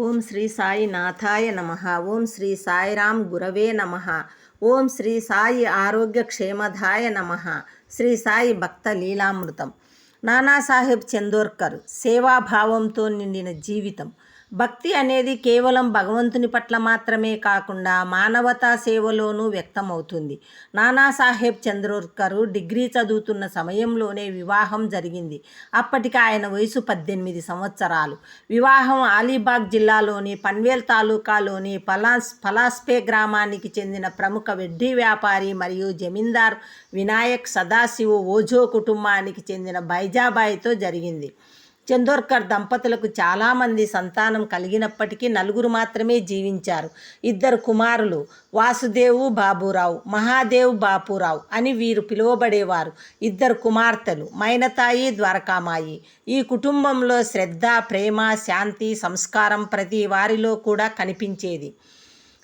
ఓం శ్రీ సాయి నాథాయ నమః. ఓం శ్రీ సాయిరాం గురవే నమః. ఓం శ్రీ సాయి ఆరోగ్య క్షేమదాయ నమః. శ్రీ సాయి భక్త లీలామృతం. నానాసాహెబ్ చందోర్కర్ సేవాభావంతో నిండిన జీవితం. భక్తి అనేది కేవలం భగవంతుని పట్ల మాత్రమే కాకుండా మానవతా సేవలోనూ వ్యక్తమవుతుంది. నానాసాహెబ్ చందోర్కర్ డిగ్రీ చదువుతున్న సమయంలోనే వివాహం జరిగింది. అప్పటికి ఆయన వయసు 18 సంవత్సరాలు. వివాహం అలీబాగ్ జిల్లాలోని పన్వేల్ తాలూకాలోని పలాస్పే గ్రామానికి చెందిన ప్రముఖ వెడ్డీ వ్యాపారి మరియు జమీందార్ వినాయక్ సదాశివ్ ఓఝో కుటుంబానికి చెందిన బైజాబాయితో జరిగింది. చందోర్కర్ దంపతులకు చాలామంది సంతానం కలిగినప్పటికీ 4 మాత్రమే జీవించారు. 2 కుమారులు వాసుదేవ్ బాబురావు, మహాదేవ్ బాపురావు అని వీరు పిలువబడేవారు. 2 కుమార్తెలు మైనతాయి, ద్వారకామాయి. ఈ కుటుంబంలో శ్రద్ధ, ప్రేమ, శాంతి, సంస్కారం ప్రతి వారిలో కూడా కనిపించేది.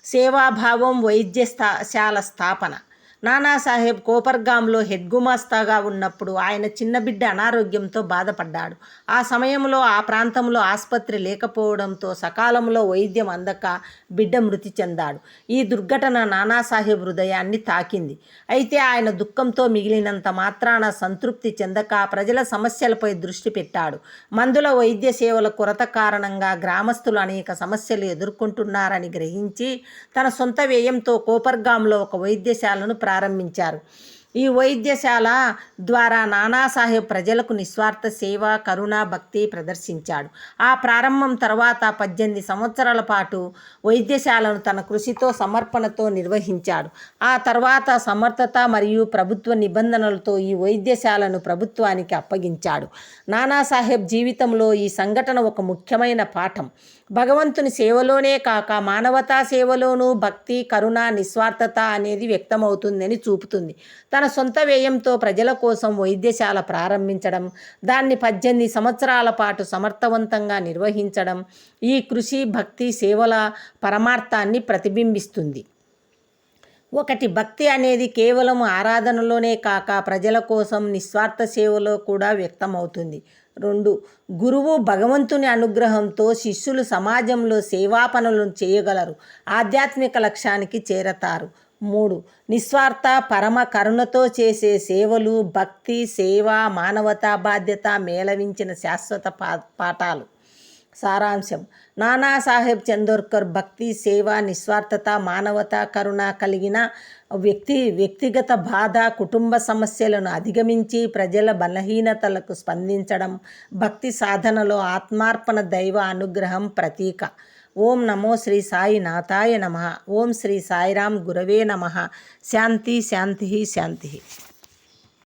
సేవాభావం, వైద్యశాల స్థాపన. నానాసాహెబ్ కోపర్గాంలో హెడ్ గుమాస్తాగా ఉన్నప్పుడు ఆయన చిన్న బిడ్డ అనారోగ్యంతో బాధపడ్డాడు. ఆ సమయంలో ఆ ప్రాంతంలో ఆసుపత్రి లేకపోవడంతో సకాలంలో వైద్యం అందక బిడ్డ మృతి చెందాడు. ఈ దుర్ఘటన నానాసాహెబ్ హృదయాన్ని తాకింది. అయితే ఆయన దుఃఖంతో మిగిలినంత మాత్రాన సంతృప్తి చెందక ప్రజల సమస్యలపై దృష్టి పెట్టాడు. మందుల వైద్య సేవల కొరత కారణంగా గ్రామస్తులు అనేక సమస్యలు ఎదుర్కొంటున్నారని గ్రహించి తన సొంత వ్యయంతో కోపర్గాంలో ఒక వైద్యశాలను ప్రారంభించారు. ఈ వైద్యశాల ద్వారా నానాసాహెబ్ ప్రజలకు నిస్వార్థ సేవ, కరుణ, భక్తి ప్రదర్శించాడు. ఆ ప్రారంభం తర్వాత 18 సంవత్సరాల పాటు వైద్యశాలను తన కృషితో, సమర్పణతో నిర్వహించాడు. ఆ తర్వాత సమర్థత మరియు ప్రభుత్వ నిబంధనలతో ఈ వైద్యశాలను ప్రభుత్వానికి అప్పగించాడు. నానాసాహెబ్ జీవితంలో ఈ సంఘటన ఒక ముఖ్యమైన పాఠం. భగవంతుని సేవలోనే కాక మానవతా సేవలోనూ భక్తి, కరుణ, నిస్వార్థత అనేది వ్యక్తమవుతుందని చూపుతుంది. తన సొంత వ్యయంతో ప్రజల కోసం వైద్యశాల ప్రారంభించడం, దాన్ని 18 సంవత్సరాల పాటు సమర్థవంతంగా నిర్వహించడం ఈ కృషి, భక్తి, సేవల పరమార్థాన్ని ప్రతిబింబిస్తుంది. 1. భక్తి అనేది కేవలం ఆరాధనలోనే కాక ప్రజల కోసం నిస్వార్థ సేవలో కూడా వ్యక్తమవుతుంది. 2. గురువు భగవంతుని అనుగ్రహంతో శిష్యులు సమాజంలో సేవా పనులను చేయగలరు, ఆధ్యాత్మిక లక్ష్యానికి చేరతారు. 3. నిస్వార్థ పరమ కరుణతో చేసే సేవలు, భక్తి, సేవ, మానవతా బాధ్యత మేళవించిన శాశ్వత పాఠాలు. సారాంశం. నానాసాహెబ్ చందోర్కర్ భక్తి, సేవ, నిస్వార్థత, మానవత, కరుణ కలిగిన వ్యక్తిగత బాధ, కుటుంబ సమస్యలను అధిగమించి ప్రజల బలహీనతలకు స్పందించడం, భక్తి సాధనలో ఆత్మార్పణ, దైవ అనుగ్రహం ప్రతీక. ఓం నమో శ్రీ సాయి నాథాయ నమః. ఓం శ్రీ సాయిరాం గురవే నమః. శాంతి శాంతి శాంతి.